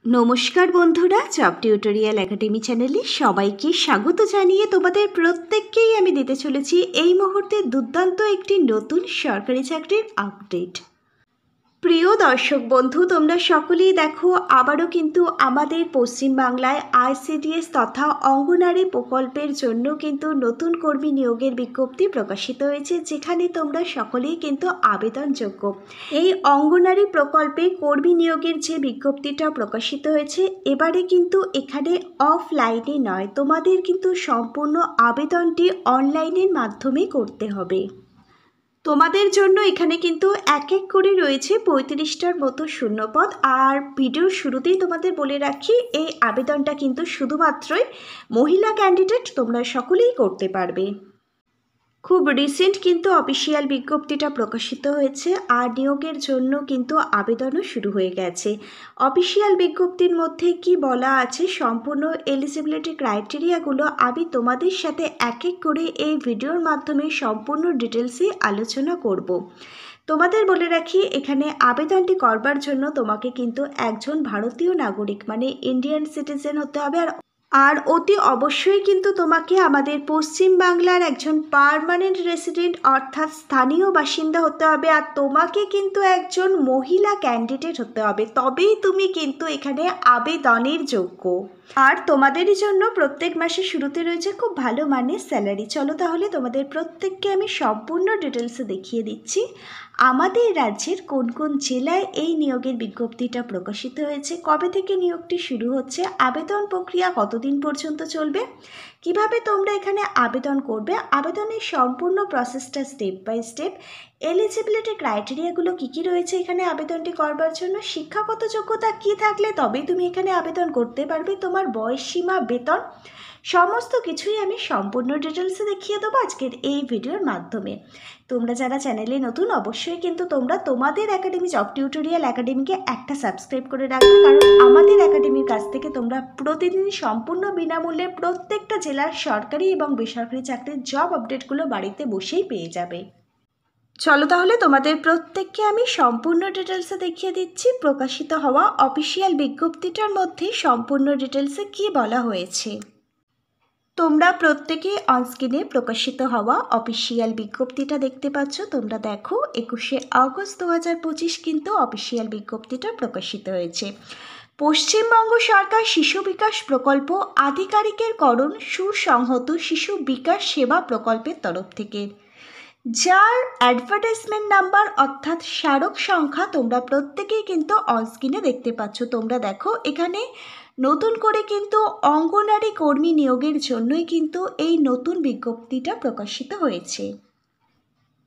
নমস্কার বন্ধুরা, job tutorial academy চ্যানেলে সবাইকে স্বাগত জানিয়ে তোমাদের প্রত্যেককেই আমি দিতে চলেছি এই মুহূর্তে দুর্দান্ত একটি নতুন সরকারি চাকরির আপডেট। প্রিয় দর্শক বন্ধু, তোমরা সকলেই দেখো আবারও কিন্তু আমাদের পশ্চিমবাংলায় আইসিডিএস তথা অঙ্গনারী প্রকল্পের জন্য কিন্তু নতুন কর্মী নিয়োগের বিজ্ঞপ্তি প্রকাশিত হয়েছে, যেখানে তোমরা সকলেই কিন্তু আবেদনযোগ্য। এই অঙ্গনারী প্রকল্পে কর্মী নিয়োগের যে বিজ্ঞপ্তিটা প্রকাশিত হয়েছে, এবারে কিন্তু এখানে অফলাইনে নয়, তোমাদের কিন্তু সম্পূর্ণ আবেদনটি অনলাইনের মাধ্যমে করতে হবে। তোমাদের জন্য এখানে কিন্তু এক এক করে রয়েছে 35টার মতো শূন্যপদ। আর ভিডিওর শুরুতেই তোমাদের বলে রাখি, এই আবেদনটা কিন্তু শুধুমাত্রই মহিলা ক্যান্ডিডেট তোমরা সকলেই করতে পারবে। খুব রিসেন্ট কিন্তু অফিসিয়াল বিজ্ঞপ্তিটা প্রকাশিত হয়েছে, আর নিয়োগের জন্য কিন্তু আবেদনও শুরু হয়ে গেছে। অফিসিয়াল বিজ্ঞপ্তির মধ্যে কি বলা আছে, সম্পূর্ণ এলিজিবিলিটি ক্রাইটেরিয়াগুলো আমি তোমাদের সাথে এক এক করে এই ভিডিওর মাধ্যমে সম্পূর্ণ ডিটেলসে আলোচনা করব। তোমাদের বলে রাখি, এখানে আবেদনটি করবার জন্য তোমাকে কিন্তু একজন ভারতীয় নাগরিক মানে ইন্ডিয়ান সিটিজেন হতে হবে, আর অতি অবশ্যই কিন্তু তোমাকে আমাদের পশ্চিমবাংলার একজন পার্মানেন্ট রেসিডেন্ট অর্থাৎ স্থানীয় বাসিন্দা হতে হবে, আর তোমাকে কিন্তু একজন মহিলা ক্যান্ডিডেট হতে হবে, তবেই তুমি কিন্তু এখানে আবেদনের যোগ্য। আর তোমাদেরই জন্য প্রত্যেক মাসের শুরুতে রয়েছে খুব ভালো মানের স্যালারি। চলো তাহলে তোমাদের প্রত্যেককে আমি সম্পূর্ণ ডিটেলসে দেখিয়ে দিচ্ছি আমাদের রাজ্যের কোন কোন জেলায় এই নিয়োগের বিজ্ঞপ্তিটা প্রকাশিত হয়েছে, কবে থেকে নিয়োগটি শুরু হচ্ছে, আবেদন প্রক্রিয়া কতদিন পর্যন্ত চলবে, কিভাবে তোমরা এখানে আবেদন করবে, আবেদনের সম্পূর্ণ প্রসেসটা স্টেপ বাই স্টেপ, এলিজিবিলিটি ক্রাইটেরিয়াগুলো কী কী রয়েছে এখানে আবেদনটি করবার জন্য, শিক্ষাগত যোগ্যতা কী থাকলে তবেই তুমি এখানে আবেদন করতে পারবে, তোমার বয়স সীমা, বেতন, সমস্ত কিছুই আমি সম্পূর্ণ ডিটেলসে দেখিয়ে দেবো আজকের এই ভিডিওর মাধ্যমে। তোমরা যারা চ্যানেলে নতুন, অবশ্যই কিন্তু তোমরা তোমাদের একাডেমি জব টিউটোরিয়াল একাডেমিকে একটা সাবস্ক্রাইব করে রাখবে, কারণ আমাদের একাডেমির কাছ থেকে তোমরা প্রতিদিন সম্পূর্ণ বিনামূল্যে প্রত্যেকটা জেলার সরকারি এবং বেসরকারি চাকরির জব আপডেটগুলো বাড়িতে বসেই পেয়ে যাবে। চলো তাহলে তোমাদের প্রত্যেককে আমি সম্পূর্ণ ডিটেলসে দেখিয়ে দিচ্ছি প্রকাশিত হওয়া অফিসিয়াল বিজ্ঞপ্তিটার মধ্যে সম্পূর্ণ ডিটেলসে কি বলা হয়েছে। তোমরা প্রত্যেকেই অনস্ক্রিনে প্রকাশিত হওয়া অফিসিয়াল বিজ্ঞপ্তিটা দেখতে পাচ্ছ। তোমরা দেখো 21শে আগস্ট 2025 কিন্তু অফিসিয়াল বিজ্ঞপ্তিটা প্রকাশিত হয়েছে। পশ্চিমবঙ্গ সরকার শিশু বিকাশ প্রকল্প আধিকারিকের করণ সুসংহত শিশু বিকাশ সেবা প্রকল্পের তরফ থেকে, যার অ্যাডভার্টাইজমেন্ট নাম্বার অর্থাৎ স্মারক সংখ্যা তোমরা প্রত্যেকেই কিন্তু অনস্ক্রিনে দেখতে পাচ্ছ। তোমরা দেখো এখানে নতুন করে কিন্তু অঙ্গনারী কর্মী নিয়োগের জন্যই কিন্তু এই নতুন বিজ্ঞপ্তিটা প্রকাশিত হয়েছে।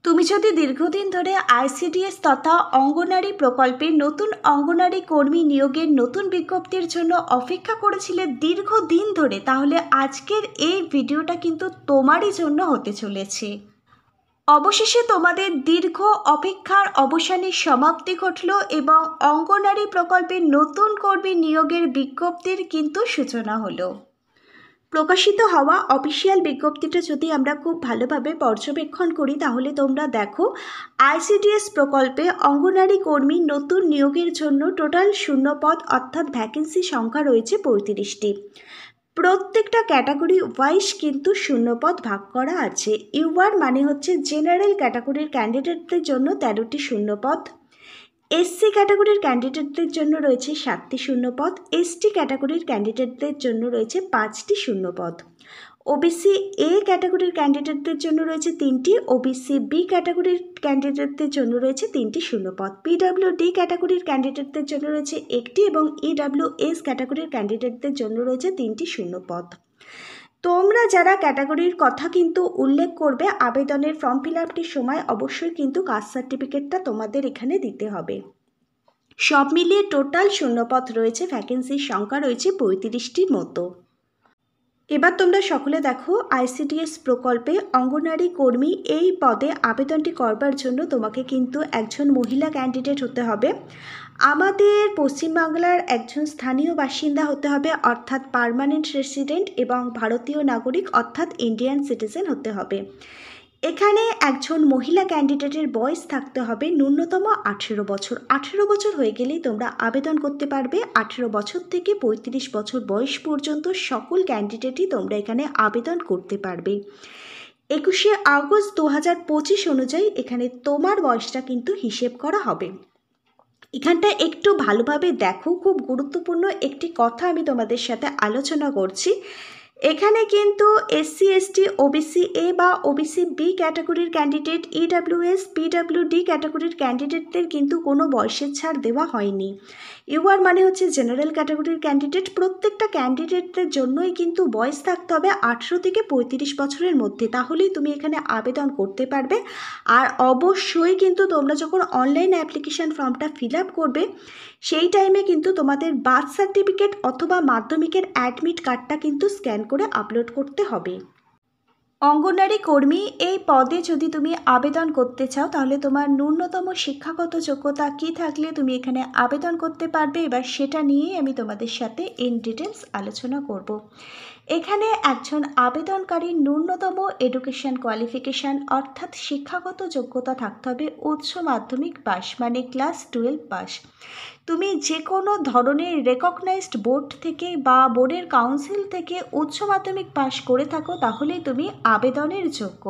তুমি যদি দীর্ঘদিন ধরে আইসিডিএস তথা অঙ্গনারী প্রকল্পে নতুন অঙ্গনারী কর্মী নিয়োগের নতুন বিজ্ঞপ্তির জন্য অপেক্ষা করেছিলে দীর্ঘদিন ধরে, তাহলে আজকের এই ভিডিওটা কিন্তু তোমারই জন্য হতে চলেছে। অবশেষে তোমাদের দীর্ঘ অপেক্ষার অবসানের সমাপ্তি ঘটল এবং অঙ্গনারী প্রকল্পের নতুন কর্মী নিয়োগের বিজ্ঞপ্তির কিন্তু সূচনা হলো। প্রকাশিত হওয়া অফিসিয়াল বিজ্ঞপ্তিটা যদি আমরা খুব ভালোভাবে পর্যবেক্ষণ করি, তাহলে তোমরা দেখো আইসিডিএস প্রকল্পে অঙ্গনারী কর্মী নতুন নিয়োগের জন্য টোটাল শূন্যপদ অর্থাৎ ভ্যাকেন্সি সংখ্যা রয়েছে 35টি। প্রত্যেকটা ক্যাটাগরি ওয়াইজ কিন্তু শূন্যপদ ভাগ করা আছে। ইউআর মানে হচ্ছে জেনারেল ক্যাটাগরির ক্যান্ডিডেটদের জন্য 13টি শূন্যপদ, এসসি ক্যাটাগরির ক্যান্ডিডেটদের জন্য রয়েছে 7টি শূন্যপদ, এসটি ক্যাটাগরির ক্যান্ডিডেটদের জন্য রয়েছে 5টি শূন্যপদ, ওবিসি এ ক্যাটাগরির ক্যান্ডিডেটদের জন্য রয়েছে 3টি, ওবিসি বি ক্যাটাগরির ক্যান্ডিডেটদের জন্য রয়েছে 3টি শূন্যপদ, পিডব্লিউডি ক্যাটাগরির ক্যান্ডিডেটদের জন্য রয়েছে 1টি এবং ইডব্লিউএস ক্যাটাগরির ক্যান্ডিডেটদের জন্য রয়েছে 3টি শূন্যপদ। তোমরা যারা ক্যাটাগরির কথা কিন্তু উল্লেখ করবে আবেদনের ফর্ম ফিল আপটির সময়, অবশ্যই কিন্তু কাস্ট সার্টিফিকেটটা তোমাদের এখানে দিতে হবে। সব মিলিয়ে টোটাল শূন্যপদ রয়েছে, ভ্যাকেন্সির সংখ্যা রয়েছে 35টির মতো। এবার তোমরা সকলে দেখো আইসিডিএস প্রকল্পে অঙ্গনারী কর্মী এই পদে আবেদনটি করবার জন্য তোমাকে কিন্তু একজন মহিলা ক্যান্ডিডেট হতে হবে, আমাদের পশ্চিমবাংলার একজন স্থানীয় বাসিন্দা হতে হবে অর্থাৎ পার্মানেন্ট রেসিডেন্ট এবং ভারতীয় নাগরিক অর্থাৎ ইন্ডিয়ান সিটিজেন হতে হবে। এখানে একজন মহিলা ক্যান্ডিডেটের বয়স থাকতে হবে ন্যূনতম 18 বছর। 18 বছর হয়ে গেলেই তোমরা আবেদন করতে পারবে। 18 বছর থেকে 35 বছর বয়স পর্যন্ত সকল ক্যান্ডিডেটই তোমরা এখানে আবেদন করতে পারবে। 21শে আগস্ট 2025 অনুযায়ী এখানে তোমার বয়সটা কিন্তু হিসেব করা হবে। এখানটা একটু ভালোভাবে দেখো, খুব গুরুত্বপূর্ণ একটি কথা আমি তোমাদের সাথে আলোচনা করছি। এখানে কিন্তু এসসি এসটি ওবিসি এ বা ওবিসি বি ক্যাটাগরির ক্যান্ডিডেট, ইডাব্লিউএস পিডাব্লিউডি ক্যাটাগরির ক্যান্ডিডেটদের কিন্তু কোনো বয়সের ছাড় দেওয়া হয়নি। ইউআর মানে হচ্ছে জেনারেল ক্যাটাগরির ক্যান্ডিডেট। প্রত্যেকটা ক্যান্ডিডেটদের জন্যই কিন্তু বয়স থাকতে হবে 18 থেকে 35 বছরের মধ্যে, তাহলেই তুমি এখানে আবেদন করতে পারবে। আর অবশ্যই কিন্তু তোমরা যখন অনলাইন অ্যাপ্লিকেশান ফর্মটা ফিল আপ করবে সেই টাইমে কিন্তু তোমাদের বার্থ সার্টিফিকেট অথবা মাধ্যমিকের অ্যাডমিট কার্ডটা কিন্তু স্ক্যান করে আপলোড করতে হবে। অঙ্গনওয়াড়ি কর্মী এই পদে যদি তুমি আবেদন করতে চাও তাহলে তোমার ন্যূনতম শিক্ষাগত যোগ্যতা কী থাকলে তুমি এখানে আবেদন করতে পারবে, এবার সেটা নিয়েই আমি তোমাদের সাথে ইন ডিটেলস আলোচনা করব। এখানে একজন আবেদনকারীর ন্যূনতম এডুকেশন কোয়ালিফিকেশান অর্থাৎ শিক্ষাগত যোগ্যতা থাকতে হবে উচ্চ মাধ্যমিক পাস, মানে ক্লাস 12 পাস। তুমি যে কোনো ধরনের রেকগনাইজড বোর্ড থেকে বা বোর্ডের কাউন্সিল থেকে উচ্চ মাধ্যমিক পাস করে থাকো তাহলেই তুমি আবেদনের যোগ্য।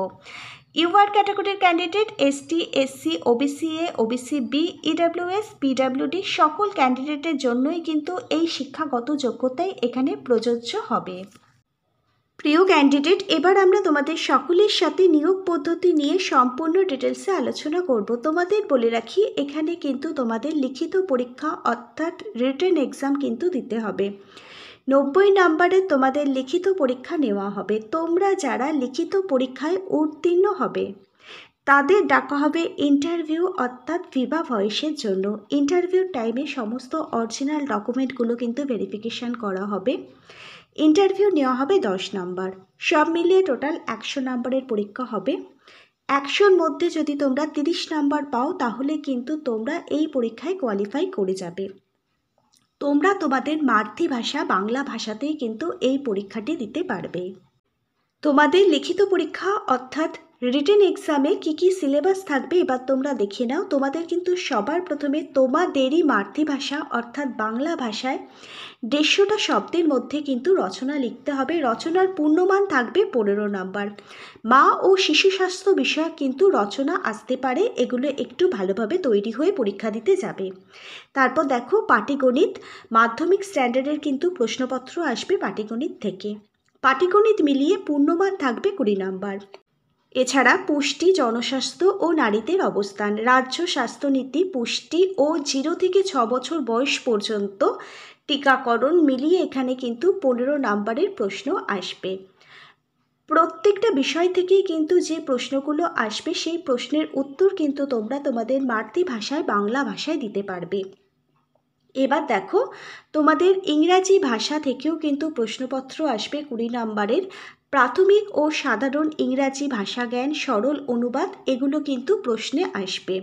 ইউআর ক্যাটাগরির candidate, ST SC OBC A OBC B EWS PWD সকল ক্যান্ডিডেটের জন্যই কিন্তু এই শিক্ষাগত যোগ্যতাই এখানে প্রযোজ্য হবে। প্রিয় ক্যান্ডিডেট, এবার আমরা তোমাদের সকলের সাথে নিয়োগ পদ্ধতি নিয়ে সম্পূর্ণ ডিটেলসে আলোচনা করব। তোমাদের বলে রাখি এখানে কিন্তু তোমাদের লিখিত পরীক্ষা অর্থাৎ রিটেন এক্সাম কিন্তু দিতে হবে। 90 নম্বরের তোমাদের লিখিত পরীক্ষা নেওয়া হবে। তোমরা যারা লিখিত পরীক্ষায় উত্তীর্ণ হবে তাদের ডাকা হবে ইন্টারভিউ অর্থাৎ ভিভা ভয়েসের জন্য। ইন্টারভিউর টাইমে সমস্ত অরিজিনাল ডকুমেন্টগুলো কিন্তু ভেরিফিকেশান করা হবে। ইন্টারভিউ নেওয়া হবে 10 নম্বর, সব মিলিয়ে টোটাল 100 নম্বরের পরীক্ষা হবে। 100-র মধ্যে যদি তোমরা 30 নম্বর পাও তাহলে কিন্তু তোমরা এই পরীক্ষায় কোয়ালিফাই করে যাবে। তোমরা তোমাদের মাতৃভাষা বাংলা ভাষাতেই কিন্তু এই পরীক্ষাটি দিতে পারবে। তোমাদের লিখিত পরীক্ষা অর্থাৎ রিটেন এক্সামে কি কি সিলেবাস থাকবে এবার তোমরা দেখে নাও। তোমাদের কিন্তু সবার প্রথমে তোমাদেরই মাতৃভাষা অর্থাৎ বাংলা ভাষায় 150টা শব্দের মধ্যে কিন্তু রচনা লিখতে হবে। রচনার পূর্ণমান থাকবে 15 নম্বর। মা ও শিশু স্বাস্থ্য বিষয়ক কিন্তু রচনা আসতে পারে, এগুলো একটু ভালোভাবে তৈরি হয়ে পরীক্ষা দিতে যাবে। তারপর দেখো পাটিগণিত, মাধ্যমিক স্ট্যান্ডার্ডের কিন্তু প্রশ্নপত্র আসবে পাটিগণিত থেকে। পাটিগণিত মিলিয়ে পূর্ণমান থাকবে 20 নম্বর। এছাড়া পুষ্টি, জনস্বাস্থ্য ও নারীদের অবস্থান, রাজ্য স্বাস্থ্যনীতি, পুষ্টি ও 0 থেকে 6 বছর বয়স পর্যন্ত টিকাকরণ মিলিয়ে এখানে কিন্তু 15 নম্বরের প্রশ্ন আসবে। প্রত্যেকটা বিষয় থেকেই কিন্তু যে প্রশ্নগুলো আসবে সেই প্রশ্নের উত্তর কিন্তু তোমরা তোমাদের মাতৃভাষায় বাংলা ভাষায় দিতে পারবে। এবার দেখো তোমাদের ইংরাজি ভাষা থেকেও কিন্তু প্রশ্নপত্র আসবে 20 নম্বরের। প্রাথমিক ও সাধারণ ইংরাজি ভাষা জ্ঞান, সরল অনুবাদ এগুলো কিন্তু প্রশ্নে আসবে।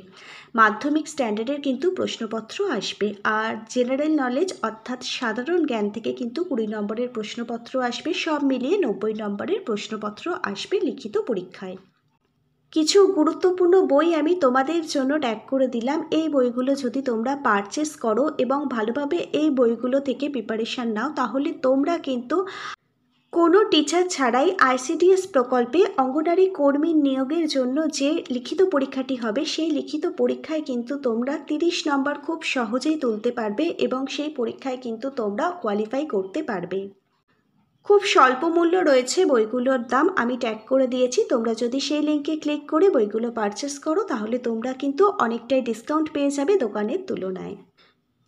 মাধ্যমিক স্ট্যান্ডার্ডের কিন্তু প্রশ্নপত্র আসবে। আর জেনারেল নলেজ অর্থাৎ সাধারণ জ্ঞান থেকে কিন্তু 20 নম্বরের প্রশ্নপত্র আসবে। সব মিলিয়ে 90 নম্বরের প্রশ্নপত্র আসবে লিখিত পরীক্ষায়। কিছু গুরুত্বপূর্ণ বই আমি তোমাদের জন্য ট্যাগ করে দিলাম। এই বইগুলো যদি তোমরা পারচেস করো এবং ভালোভাবে এই বইগুলো থেকে প্রিপারেশান নাও তাহলে তোমরা কিন্তু কোনো টিচার ছাড়াই আইসিডিএস প্রকল্পে অঙ্গনওয়াড়ি কর্মী নিয়োগের জন্য যে লিখিত পরীক্ষাটি হবে সেই লিখিত পরীক্ষায় কিন্তু তোমরা 30 নম্বর খুব সহজেই তুলতে পারবে এবং সেই পরীক্ষায় কিন্তু তোমরা কোয়ালিফাই করতে পারবে। খুব স্বল্প মূল্য রয়েছে বইগুলোর দাম, আমি ট্যাগ করে দিয়েছি। তোমরা যদি সেই লিঙ্কে ক্লিক করে বইগুলো পারচেস করো তাহলে তোমরা কিন্তু অনেকটাই ডিসকাউন্ট পেয়ে যাবে দোকানের তুলনায়।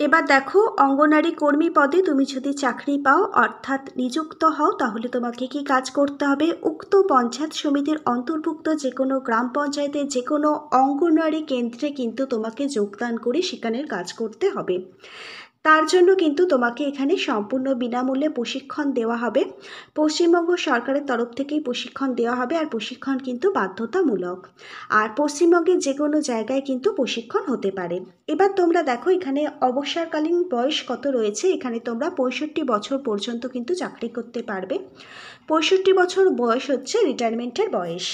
এবার দেখো অঙ্গনওয়াড়ি কর্মী পদে তুমি যদি চাকরি পাও অর্থাৎ নিযুক্ত হও তাহলে তোমাকে কি কাজ করতে হবে। উক্ত পঞ্চায়েত সমিতির অন্তর্ভুক্ত যে কোনো গ্রাম পঞ্চায়েতের যে কোনো অঙ্গনওয়াড়ি কেন্দ্রে কিন্তু তোমাকে যোগদান করে সেখানের কাজ করতে হবে। তার জন্য কিন্তু তোমাকে এখানে সম্পূর্ণ বিনামূল্যে প্রশিক্ষণ দেওয়া হবে। পশ্চিমবঙ্গ সরকারের তরফ থেকেই প্রশিক্ষণ দেওয়া হবে আর প্রশিক্ষণ কিন্তু বাধ্যতামূলক। আর পশ্চিমবঙ্গের যে কোনো জায়গায় কিন্তু প্রশিক্ষণ হতে পারে। এবার তোমরা দেখো এখানে অবসরকালীন বয়স কত রয়েছে। এখানে তোমরা 65 বছর পর্যন্ত কিন্তু চাকরি করতে পারবে। 65 বছর বয়স হচ্ছে রিটায়ারমেন্টের বয়স।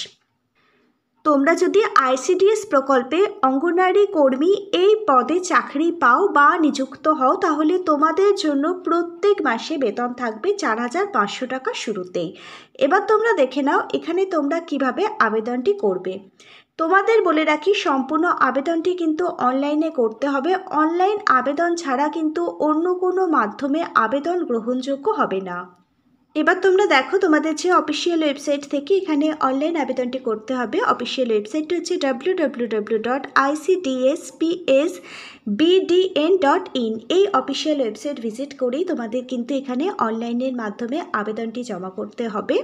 তোমরা যদি আইসিডিএস প্রকল্পে অঙ্গনওয়াড়ি কর্মী এই পদে চাকরি পাও বা নিযুক্ত হও, তাহলে তোমাদের জন্য প্রত্যেক মাসে বেতন থাকবে 4,500 টাকা শুরুতেই। এবার তোমরা দেখে নাও এখানে তোমরা কিভাবে আবেদনটি করবে। তোমাদের বলে রাখি, সম্পূর্ণ আবেদনটি কিন্তু অনলাইনে করতে হবে। অনলাইন আবেদন ছাড়া কিন্তু অন্য কোনো মাধ্যমে আবেদন গ্রহণযোগ্য হবে না। এবার তোমরা দেখো, তোমাদের যে অফিসিয়াল ওয়েবসাইট থেকে এখানে অনলাইন আবেদনটি করতে হবে। অফিসিয়াল ওয়েবসাইটটি হচ্ছে www.icdspsbdn.in। এই অফিসিয়াল ওয়েবসাইট ভিজিট করেই তোমাদের কিন্তু এখানে অনলাইনের মাধ্যমে আবেদনটি জমা করতে হবে।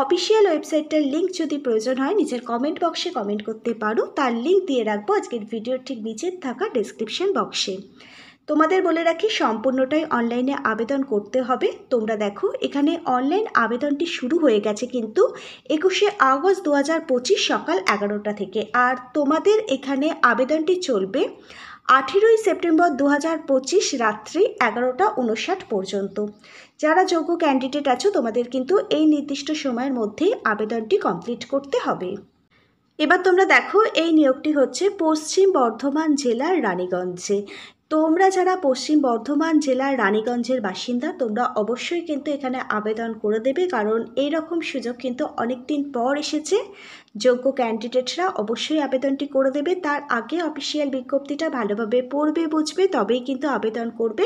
অফিসিয়াল ওয়েবসাইটটার লিঙ্ক যদি প্রয়োজন হয় নিজের কমেন্ট বক্সে কমেন্ট করতে পারো, তার লিঙ্ক দিয়ে রাখবো আজকের ভিডিওর ঠিক নিচের থাকা ডেসক্রিপশন বক্সে। তোমাদের বলে রাখি, সম্পূর্ণটাই অনলাইনে আবেদন করতে হবে। তোমরা দেখো এখানে অনলাইন আবেদনটি শুরু হয়ে গেছে কিন্তু 21শে আগস্ট 2025 সকাল 11টা থেকে। আর তোমাদের এখানে আবেদনটি চলবে 18ই সেপ্টেম্বর 2025 রাত্রি 11টা 59 পর্যন্ত। যারা যোগ্য ক্যান্ডিডেট আছো তোমাদের কিন্তু এই নির্দিষ্ট সময়ের মধ্যেই আবেদনটি কমপ্লিট করতে হবে। এবার তোমরা দেখো, এই নিয়োগটি হচ্ছে পশ্চিম বর্ধমান জেলার রানীগঞ্জে। তোমরা যারা পশ্চিম বর্ধমান জেলার রানীগঞ্জের বাসিন্দা তোমরা অবশ্যই কিন্তু এখানে আবেদন করে দেবে, কারণ এই রকম সুযোগ কিন্তু অনেক দিন পর এসেছে। যোগ্য ক্যান্ডিডেটরা অবশ্যই আবেদনটি করে দেবে। তার আগে অফিসিয়াল বিজ্ঞপ্তিটা ভালোভাবে পড়বে বুঝবে, তবেই কিন্তু আবেদন করবে।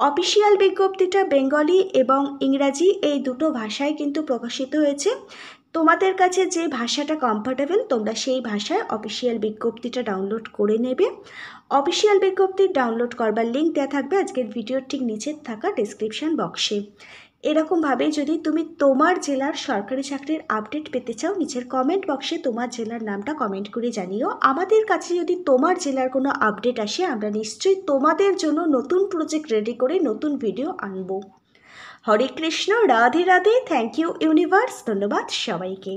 অফিসিয়াল বিজ্ঞপ্তিটা বেঙ্গলি এবং ইংরাজি এই দুটো ভাষায় কিন্তু প্রকাশিত হয়েছে। তোমাদের কাছে যে ভাষাটা কমফর্টেবল তোমরা সেই ভাষায় অফিসিয়াল বিজ্ঞপ্তিটা ডাউনলোড করে নেবে। অফিসিয়াল বিজ্ঞপ্তি ডাউনলোড করবার লিঙ্ক দেওয়া থাকবে আজকের ভিডিওর ঠিক নিচের থাকা ডেসক্রিপশন বক্সে। এরকমভাবে যদি তুমি তোমার জেলার সরকারি চাকরির আপডেট পেতে চাও, নিচের কমেন্ট বক্সে তোমার জেলার নামটা কমেন্ট করে জানিও। আমাদের কাছে যদি তোমার জেলার কোনো আপডেট আসে আমরা নিশ্চয়ই তোমাদের জন্য নতুন প্রজেক্ট রেডি করে নতুন ভিডিও আনবো। Hare Krishna, Radhe Radhe, thank you universe, ধন্যবাদ সবাইকে।